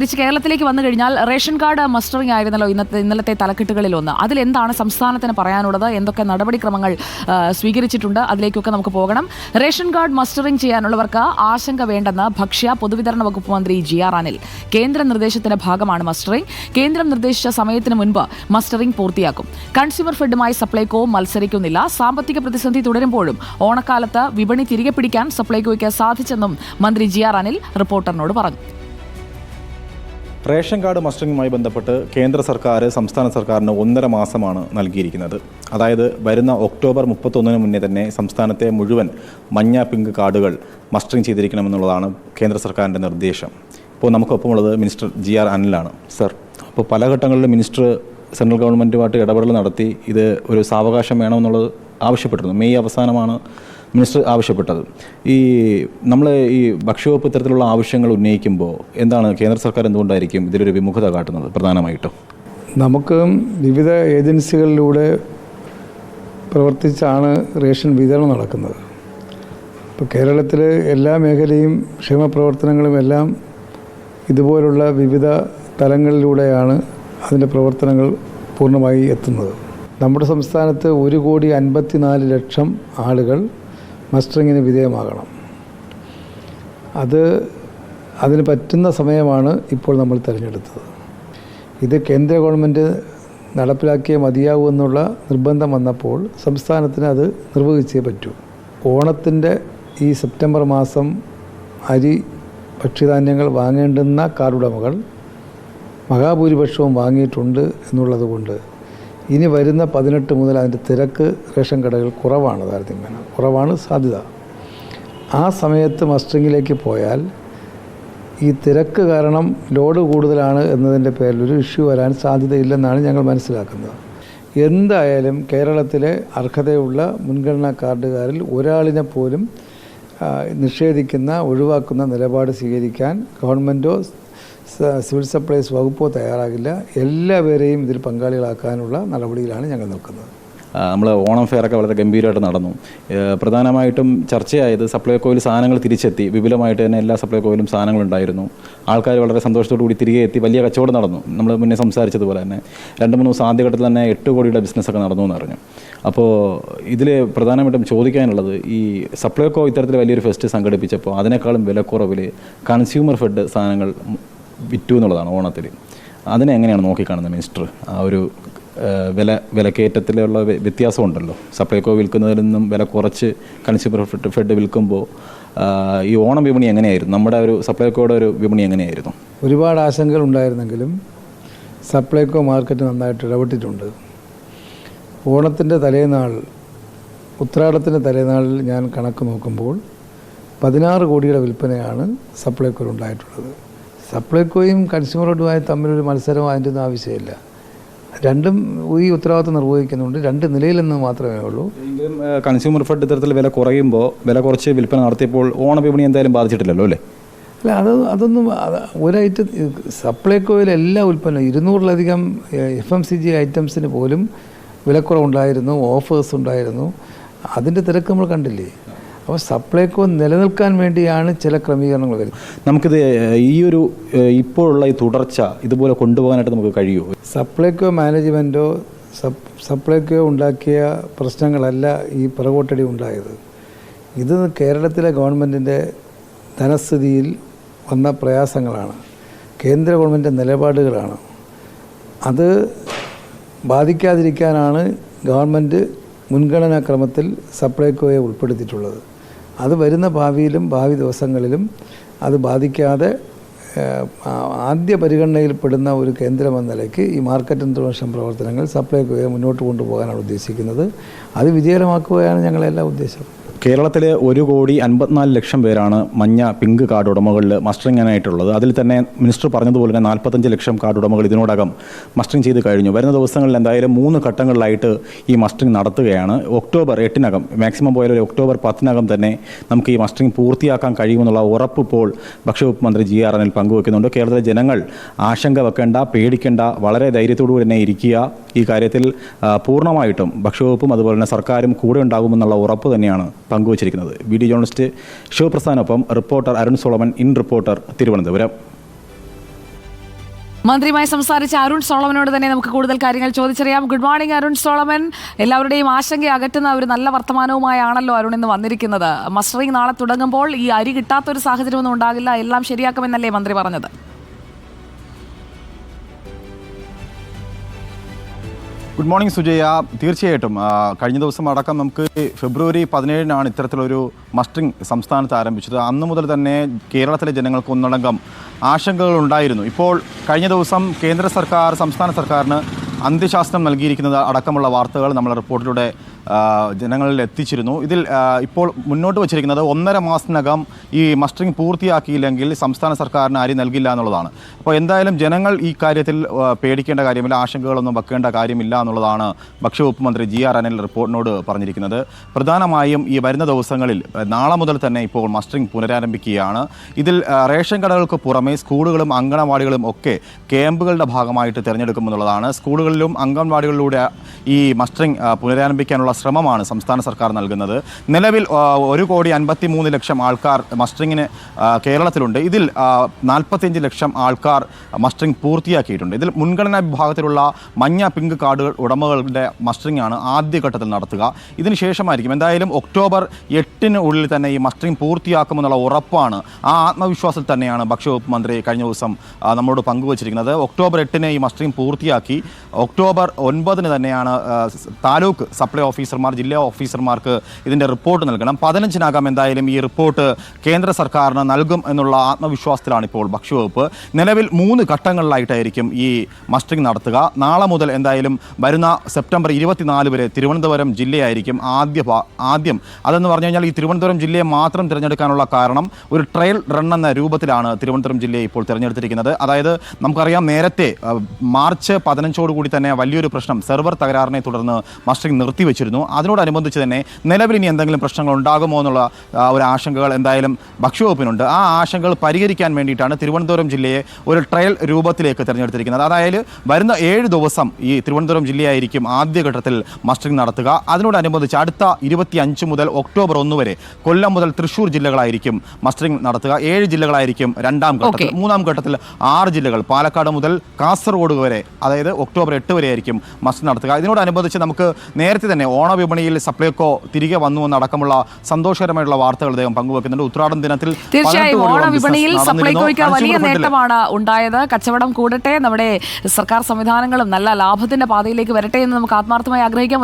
തിരിച്ച് കേരളത്തിലേക്ക് വന്നു കഴിഞ്ഞാൽ റേഷൻ കാർഡ് മസ്റ്ററിംഗ് ആയിരുന്നല്ലോ ഇന്നലത്തെ തലക്കെട്ടുകളിലൊന്ന്. അതിലെന്താണ് സംസ്ഥാനത്തിന് പറയാനുള്ളത്? എന്തൊക്കെ നടപടിക്രമങ്ങൾ സ്വീകരിച്ചിട്ടുണ്ട്? അതിലേക്കൊക്കെ നമുക്ക് പോകണം. റേഷൻ കാർഡ് മസ്റ്ററിംഗ് ചെയ്യാനുള്ളവർക്ക് ആശങ്ക വേണ്ടെന്ന് ഭക്ഷ്യ പൊതുവിതരണ വകുപ്പ് മന്ത്രി GR അനിൽ. കേന്ദ്ര നിർദ്ദേശത്തിന്റെ ഭാഗമാണ് മസ്റ്ററിംഗ്. കേന്ദ്രം നിർദ്ദേശിച്ച സമയത്തിന് മുൻപ് മസ്റ്ററിംഗ് പൂർത്തിയാക്കും. കൺസ്യൂമർ ഫെഡുമായി സപ്ലൈകോ മത്സരിക്കുന്നില്ല. സാമ്പത്തിക പ്രതിസന്ധി തുടരുമ്പോഴും ഓണക്കാലത്ത് വിപണി തിരികെ പിടിക്കാൻ സപ്ലൈകോയ്ക്ക് സാധിച്ചെന്നും മന്ത്രി GR അനിൽ റിപ്പോർട്ടറിനോട് പറഞ്ഞു. റേഷൻ കാർഡ് മസ്റ്ററിങ്ങുമായി ബന്ധപ്പെട്ട് കേന്ദ്ര സർക്കാർ സംസ്ഥാന സർക്കാരിന് 1.5 മാസമാണ് നൽകിയിരിക്കുന്നത്. അതായത് വരുന്ന ഒക്ടോബർ 31 മുന്നേ തന്നെ സംസ്ഥാനത്തെ മുഴുവൻ മഞ്ഞ പിങ്ക് കാർഡുകൾ മസ്റ്ററിങ് ചെയ്തിരിക്കണമെന്നുള്ളതാണ് കേന്ദ്ര സർക്കാരിൻ്റെ നിർദ്ദേശം. ഇപ്പോൾ നമുക്കൊപ്പമുള്ളത് മിനിസ്റ്റർ GR അനിലാണ്. സർ, അപ്പോൾ പല ഘട്ടങ്ങളിലും മിനിസ്റ്റർ സെൻട്രൽ ഗവൺമെൻറ്റുമായിട്ട് ഇടപെടൽ നടത്തി ഇത് ഒരു സാവകാശം വേണമെന്നുള്ളത് ആവശ്യപ്പെട്ടിരുന്നു. മെയ് അവസാനമാണ് മിനിസ്റ്റർ ആവശ്യപ്പെട്ടത്. നമ്മൾ ഭക്ഷ്യവകുപ്പ് ഇത്തരത്തിലുള്ള ആവശ്യങ്ങൾ ഉന്നയിക്കുമ്പോൾ എന്താണ് കേന്ദ്ര സർക്കാർ എന്തുകൊണ്ടായിരിക്കും ഇതിലൊരു വിമുഖത കാട്ടുന്നത്? പ്രധാനമായിട്ടും നമുക്ക് വിവിധ ഏജൻസികളിലൂടെ പ്രവർത്തിച്ചാണ് റേഷൻ വിതരണം നടക്കുന്നത്. ഇപ്പോൾ കേരളത്തിൽ എല്ലാ മേഖലയും ക്ഷേമപ്രവർത്തനങ്ങളും എല്ലാം ഇതുപോലുള്ള വിവിധ തലങ്ങളിലൂടെയാണ് അതിൻ്റെ പ്രവർത്തനങ്ങൾ പൂർണ്ണമായി എത്തുന്നത്. നമ്മുടെ സംസ്ഥാനത്ത് 1,54,00,000 ആളുകൾ മസ്റ്ററിങ്ങിന് വിധേയമാകണം. അതിന് പറ്റുന്ന സമയമാണ് ഇപ്പോൾ നമ്മൾ തിരഞ്ഞെടുത്തത്. ഇത് കേന്ദ്ര ഗവൺമെൻറ് നടപ്പിലാക്കിയേ മതിയാവൂ എന്നുള്ള നിർബന്ധം വന്നപ്പോൾ സംസ്ഥാനത്തിന് അത് നിർവഹിച്ചേ പറ്റൂ. ഓണത്തിൻ്റെ ഈ സെപ്റ്റംബർ മാസം അരി ഭക്ഷ്യധാന്യങ്ങൾ വാങ്ങേണ്ടുന്ന കാർഡുടമകൾ മഹാഭൂരിപക്ഷവും വാങ്ങിയിട്ടുണ്ട് എന്നുള്ളത് കൊണ്ട് ഇനി വരുന്ന 18 മുതൽ അതിൻ്റെ തിരക്ക് റേഷൻ കടകൾ കുറവാണ്, താരതമ്യേന കുറവാണ് സാധ്യത. ആ സമയത്ത് മസ്റ്ററിങ്ങിലേക്ക് പോയാൽ ഈ തിരക്ക് കാരണം ലോഡ് കൂടുതലാണ് എന്നതിൻ്റെ പേരിൽ ഒരു ഇഷ്യൂ വരാൻ സാധ്യതയില്ലെന്നാണ് ഞങ്ങൾ മനസ്സിലാക്കുന്നത്. എന്തായാലും കേരളത്തിലെ അർഹതയുള്ള മുൻഗണനാ കാർഡുകാരിൽ ഒരാളിനെ പോലും ഒഴിവാക്കുന്ന നിലപാട് സ്വീകരിക്കാൻ ഗവൺമെൻറ്റോ സിവിൽ സപ്ലൈസ് വകുപ്പോ തയ്യാറാകില്ല. എല്ലാവരെയും ഇതിൽ പങ്കാളികളാക്കാനുള്ള നടപടിയിലാണ് ഞങ്ങൾ നിൽക്കുന്നത്. നമ്മൾ ഓണം ഫെയറൊക്കെ വളരെ ഗംഭീരമായിട്ട് നടന്നു. പ്രധാനമായിട്ടും ചർച്ചയായത് സപ്ലൈകോയിൽ സാധനങ്ങൾ തിരിച്ചെത്തി. വിപുലമായിട്ട് തന്നെ എല്ലാ സപ്ലൈകോയിലും സാധനങ്ങളുണ്ടായിരുന്നു. ആൾക്കാർ വളരെ സന്തോഷത്തോടു കൂടി തിരികെ എത്തി. വലിയ കച്ചവടം നടന്നു. നമ്മൾ മുന്നേ സംസാരിച്ചതുപോലെ തന്നെ 2-3 ദിവസം ആദ്യഘട്ടത്തിൽ തന്നെ 8 കോടിയുടെ ബിസിനസ്സൊക്കെ നടന്നു എന്ന് പറഞ്ഞു. അപ്പോൾ ഇതിൽ പ്രധാനമായിട്ടും ചോദിക്കാനുള്ളത്, ഈ സപ്ലൈകോ ഇത്തരത്തിൽ വലിയൊരു ഫെസ്റ്റ് സംഘടിപ്പിച്ചപ്പോൾ അതിനേക്കാളും വിലക്കുറവിൽ കൺസ്യൂമർ ഫെഡ് സാധനങ്ങൾ വിറ്റു എന്നുള്ളതാണ് ഓണത്തിൽ. അതിനെ എങ്ങനെയാണ് നോക്കിക്കാണുന്നത് മിനിസ്റ്റർ? ആ ഒരു വിലക്കയറ്റത്തിലുള്ള വ്യത്യാസമുണ്ടല്ലോ. സപ്ലൈകോ വിൽക്കുന്നതിൽ നിന്നും വില കുറച്ച് കൺസ്യൂമർ ഫെഡ് വിൽക്കുമ്പോൾ ഈ ഓണം വിപണി എങ്ങനെയായിരുന്നു? നമ്മുടെ ഒരു സപ്ലൈകോയുടെ ഒരു വിപണി എങ്ങനെയായിരുന്നു? ഒരുപാട് ആശങ്കകൾ ഉണ്ടായിരുന്നെങ്കിലും സപ്ലൈകോ മാർക്കറ്റ് നന്നായിട്ട് ഇടപെട്ടിട്ടുണ്ട്. ഓണത്തിൻ്റെ തലേനാൾ, ഉത്രാടത്തിൻ്റെ തലേനാളിൽ ഞാൻ കണക്ക് നോക്കുമ്പോൾ 16 കോടിയുടെ വിൽപ്പനയാണ് സപ്ലൈകോയിൽ ഉണ്ടായിട്ടുള്ളത്. സപ്ലൈകോയും കൺസ്യൂമർ ഫെഡുമായി തമ്മിലൊരു മത്സരം അതിൻ്റെ ഒന്നും ആവശ്യമില്ല. രണ്ടും ഈ ഉത്തരവാദിത്വം നിർവഹിക്കുന്നുണ്ട്. 2 നിലയിലെന്ന് മാത്രമേ ഉള്ളൂ. എങ്കിലും കൺസ്യൂമർ ഫെഡ് ഇത്തരത്തിൽ വില കുറയുമ്പോൾ, വില കുറച്ച് വിൽപ്പന നടത്തിയപ്പോൾ ഓണ വിപണി എന്തായാലും ബാധിച്ചിട്ടില്ലല്ലോ അല്ലേ? അല്ല, അതൊന്നും ഒരൈറ്റം സപ്ലൈകോയിൽ എല്ലാ ഉൽപ്പന്നം 200-ലധികം FMCG ഐറ്റംസിന് പോലും വിലക്കുറവുണ്ടായിരുന്നു, ഓഫേഴ്സ് ഉണ്ടായിരുന്നു. അതിൻ്റെ തിരക്ക് നമ്മൾ കണ്ടില്ലേ? അപ്പോൾ സപ്ലൈകോ നിലനിൽക്കാൻ വേണ്ടിയാണ് ചില ക്രമീകരണങ്ങൾ വരുന്നത്. നമുക്കിത് ഇപ്പോഴുള്ള ഈ തുടർച്ച ഇതുപോലെ കൊണ്ടുപോകാനായിട്ട് നമുക്ക് കഴിയുമോ? സപ്ലൈകോ മാനേജ്മെൻറ്റോ സപ്ലൈകോ ഉണ്ടാക്കിയ പ്രശ്നങ്ങളല്ല ഈ പിറകോട്ടടി ഉണ്ടായത്. ഇത് കേരളത്തിലെ ഗവൺമെൻറ്റിൻ്റെ ധനസ്ഥിതിയിൽ വന്ന പ്രയാസങ്ങളാണ്, കേന്ദ്ര ഗവൺമെൻറ് നിലപാടുകളാണ്. അത് ബാധിക്കാതിരിക്കാനാണ് ഗവൺമെൻറ് മുൻഗണനാക്രമത്തിൽ സപ്ലൈകോയെ ഉൾപ്പെടുത്തിയിട്ടുള്ളത്. അത് വരുന്ന ഭാവിയിലും ഭാവി ദിവസങ്ങളിലും അത് ബാധിക്കാതെ ആദ്യ പരിഗണനയിൽപ്പെടുന്ന ഒരു കേന്ദ്രമെന്ന നിലയ്ക്ക് ഈ മാർക്കറ്റ് ഇൻ്റർവെൻഷൻ പ്രവർത്തനങ്ങൾ സപ്ലൈകോയെ മുന്നോട്ട് കൊണ്ടുപോകാനാണ് ഉദ്ദേശിക്കുന്നത്. അത് വിജയകരമാക്കുകയാണ് ഞങ്ങളെല്ലാം ഉദ്ദേശം. കേരളത്തിലെ 1,54,00,000 പേരാണ് മഞ്ഞ പിങ്ക് കാർഡ് ഉടമകളിൽ മസ്റ്ററിങ്ങിനായിട്ടുള്ളത്. അതിൽ തന്നെ മിനിസ്റ്റർ പറഞ്ഞതുപോലെ തന്നെ 45 ലക്ഷം കാർഡ് ഉടമകൾ ഇതിനോടകം മസ്റ്ററിങ് ചെയ്ത് കഴിഞ്ഞു. വരുന്ന ദിവസങ്ങളിൽ എന്തായാലും 3 ഘട്ടങ്ങളിലായിട്ട് ഈ മസ്റ്ററിങ് നടത്തുകയാണ്. ഒക്ടോബർ 8-നകം, മാക്സിമം പോയാൽ ഒക്ടോബർ 10-നകം തന്നെ നമുക്ക് ഈ മസ്റ്ററിങ് പൂർത്തിയാക്കാൻ കഴിയുമെന്നുള്ള ഉറപ്പ് ഇപ്പോൾ ഭക്ഷ്യവകുപ്പ് മന്ത്രി GR അനിൽ പങ്കുവെക്കുന്നുണ്ട്. കേരളത്തിലെ ജനങ്ങൾ ആശങ്ക വെക്കേണ്ട, പേടിക്കേണ്ട, വളരെ ധൈര്യത്തോടു തന്നെ ഇരിക്കുക. ഈ കാര്യത്തിൽ പൂർണ്ണമായിട്ടും ഭക്ഷ്യവകുപ്പും അതുപോലെ തന്നെ സർക്കാരും കൂടെ ഉണ്ടാകുമെന്നുള്ള ഉറപ്പ് തന്നെയാണ് പങ്കുവച്ചിരിക്കുന്നത്. വീഡിയോ ജേർണലിസ്റ്റ് ശിവപ്രസാദിനൊപ്പം reporter Arun Solomon, in reporter, Thiruvananthapuram. മന്ത്രിയുമായി സംസാരിച്ച അരുൺ സോളമനോട് തന്നെ നമുക്ക് കൂടുതൽ കാര്യങ്ങൾ ചോദിച്ചറിയാം. Good morning Arun Solomon. എല്ലാവരുടെയും ആശങ്ക അകറ്റുന്ന ഒരു നല്ല വർത്തമാനവുമായാണല്ലോ അരുൺ ഇന്ന് വന്നിരിക്കുന്നത്. മസ്റ്ററിംഗ് നാളെ തുടങ്ങുമ്പോൾ ഈ അരി കിട്ടാത്തൊരു സാഹചര്യമൊന്നും ഉണ്ടാകില്ല, എല്ലാം ശരിയാക്കുമെന്നല്ലേ മന്ത്രി പറഞ്ഞത്? Good morning Sujaya. തീർച്ചയായിട്ടും കഴിഞ്ഞ ദിവസം അടക്കം നമുക്ക് ഫെബ്രുവരി 17-നാണ് ഇത്തരത്തിലൊരു മസ്റ്ററിംഗ് സംസ്ഥാനത്ത് ആരംഭിച്ചത്. അന്നു മുതൽ തന്നെ കേരളത്തിലെ ജനങ്ങൾക്ക് ഒന്നടങ്കം ആശങ്കകൾ ഉണ്ടായിരുന്നു. ഇപ്പോൾ കഴിഞ്ഞ ദിവസം കേന്ദ്ര സർക്കാർ സംസ്ഥാന സർക്കാരിന് അന്ത്യശാസനം നൽകിയിരിക്കുന്നത് അടക്കമുള്ള വാർത്തകൾ നമ്മൾ റിപ്പോർട്ടിലൂടെ ജനങ്ങളിൽ എത്തിച്ചിരുന്നു. ഇതിൽ ഇപ്പോൾ മുന്നോട്ട് വച്ചിരിക്കുന്നത് 1.5 മാസത്തിനകം ഈ മസ്റ്ററിംഗ് പൂർത്തിയാക്കിയില്ലെങ്കിൽ സംസ്ഥാന സർക്കാരിന് അരി നൽകില്ല എന്നുള്ളതാണ്. അപ്പോൾ എന്തായാലും ജനങ്ങൾ ഈ കാര്യത്തിൽ പേടിക്കേണ്ട കാര്യമില്ല, ആശങ്കകളൊന്നും വെക്കേണ്ട കാര്യമില്ല എന്നുള്ളതാണ് ഭക്ഷ്യവകുപ്പ് മന്ത്രി GR അനിൽ റിപ്പോർട്ടിനോട് പറഞ്ഞിരിക്കുന്നത്. പ്രധാനമായും ഈ വരുന്ന ദിവസങ്ങളിൽ നാളെ മുതൽ തന്നെ ഇപ്പോൾ മസ്റ്ററിംഗ് പുനരാരംഭിക്കുകയാണ്. ഇതിൽ റേഷൻ കടകൾക്ക് പുറമെ സ്കൂളുകളും അങ്കണവാടികളും ഒക്കെ ക്യാമ്പുകളുടെ ഭാഗമായിട്ട് തിരഞ്ഞെടുക്കുമെന്നുള്ളതാണ്. സ്കൂളുകളിലും അംഗൻവാടികളിലൂടെ ഈ മസ്റ്ററിംഗ് പുനരാരംഭിക്കാനുള്ള ശ്രമമാണ് സംസ്ഥാന സർക്കാർ നൽകുന്നത്. നിലവിൽ 1,53,00,000 ആൾക്കാർ മസ്റ്ററിങ്ങിന് കേരളത്തിലുണ്ട്. ഇതിൽ 45 ലക്ഷം ആൾക്കാർ മസ്റ്ററിംഗ് പൂർത്തിയാക്കിയിട്ടുണ്ട്. ഇതിൽ മുൻഗണനാ വിഭാഗത്തിലുള്ള മഞ്ഞ പിങ്ക് കാർഡുകൾ ഉടമകളുടെ മസ്റ്ററിംഗ് ആണ് ആദ്യഘട്ടത്തിൽ നടത്തുക. ഇതിനുശേഷമായിരിക്കും എന്തായാലും ഒക്ടോബർ 8-ന് ഉള്ളിൽ തന്നെ ഈ മസ്റ്ററിംഗ് പൂർത്തിയാക്കുമെന്നുള്ള ഉറപ്പാണ്. ആ ആത്മവിശ്വാസത്തിൽ തന്നെയാണ് ഭക്ഷ്യവകുപ്പ് മന്ത്രി കഴിഞ്ഞ ദിവസം നമ്മളോട് പങ്കുവച്ചിരിക്കുന്നത്. ഒക്ടോബർ 8-ന് ഈ മസ്റ്ററിംഗ് പൂർത്തിയാക്കി ഒക്ടോബർ 9-ന് തന്നെയാണ് താലൂക്ക് സപ്ലൈ ഓഫീസർമാർ, ജില്ലാ ഓഫീസർമാർക്ക് ഇതിൻ്റെ റിപ്പോർട്ട് നൽകണം. 15-നകം എന്തായാലും ഈ റിപ്പോർട്ട് കേന്ദ്ര സർക്കാരിന് നൽകും എന്നുള്ള ആത്മവിശ്വാസത്തിലാണ് ഇപ്പോൾ ഭക്ഷ്യവകുപ്പ്. നിലവിൽ 3 ഘട്ടങ്ങളിലായിട്ടായിരിക്കും ഈ മസ്റ്ററിംഗ് നടത്തുക. നാളെ മുതൽ എന്തായാലും വരുന്ന സെപ്റ്റംബർ 24 വരെ തിരുവനന്തപുരം ജില്ലയായിരിക്കും ആദ്യം. അതെന്ന് പറഞ്ഞു കഴിഞ്ഞാൽ ഈ തിരുവനന്തപുരം ജില്ലയെ മാത്രം തിരഞ്ഞെടുക്കാനുള്ള കാരണം ഒരു ട്രയൽ റൺ എന്ന രൂപത്തിലാണ് തിരുവനന്തപുരം ജില്ലയെ ഇപ്പോൾ തിരഞ്ഞെടുത്തിരിക്കുന്നത്. അതായത് നമുക്കറിയാം നേരത്തെ മാർച്ച് 15 കൂടി തന്നെ വലിയൊരു പ്രശ്നം സെർവർ തകരാറിനെ തുടർന്ന് മസ്റ്ററിംഗ് നിർത്തിവെച്ചിരുന്നു. അതിനോടനുബന്ധിച്ച് തന്നെ നിലവിൽ ഇനി എന്തെങ്കിലും പ്രശ്നങ്ങൾ ഉണ്ടാകുമോ എന്നുള്ള ഒരു ആശങ്കകൾ എന്തായാലും ഭക്ഷ്യവകുപ്പിനുണ്ട്. ആ ആശങ്കകൾ പരിഹരിക്കാൻ വേണ്ടിയിട്ടാണ് തിരുവനന്തപുരം ജില്ലയെ ഒരു ട്രയൽ രൂപത്തിലേക്ക് തിരഞ്ഞെടുത്തിരിക്കുന്നത്. അതായത് വരുന്ന 7 ദിവസം ഈ തിരുവനന്തപുരം ജില്ലയായിരിക്കും ആദ്യഘട്ടത്തിൽ മസ്റ്ററിംഗ് നടത്തുക. അതിനോടനുബന്ധിച്ച് അടുത്ത 25 മുതൽ ഒക്ടോബർ 1 വരെ കൊല്ലം മുതൽ തൃശ്ശൂർ ജില്ലകളായിരിക്കും മസ്റ്ററിംഗ് നടത്തുക. 7 ജില്ലകളായിരിക്കും രണ്ടാം ഘട്ടത്തിൽ. മൂന്നാം ഘട്ടത്തിൽ 6 ജില്ലകൾ പാലക്കാട് മുതൽ കാസർഗോഡ് വരെ, അതായത് ഒക്ടോബർ 8 വരെ ആയിരിക്കും മസ്റ്ററിംഗ് നടത്തുക. ഇതിനോടനുബന്ധിച്ച് നമുക്ക് നേരത്തെ തന്നെ ഓണവിപണിയിൽ സപ്ലൈകോ തിരികെ വന്നു എന്നടക്കമുള്ള സന്തോഷകരമായിട്ടുള്ള വാർത്തകൾ അദ്ദേഹം പങ്കുവെക്കുന്നുണ്ട്. ഉത്രാടം ദിനത്തിൽ തീർച്ചയായും ഓണവിപണിയിൽ സപ്ലൈകോയ്ക്ക് വലിയ നേട്ടമാണ് ഉണ്ടായത്. കച്ചവടം കൂടട്ടെ, നമ്മുടെ സർക്കാർ സംവിധാനങ്ങളും നല്ല ലാഭത്തിന്റെ പാതയിലേക്ക് വരട്ടെ എന്ന് നമുക്ക് ആത്മാർത്ഥമായി ആഗ്രഹിക്കാം.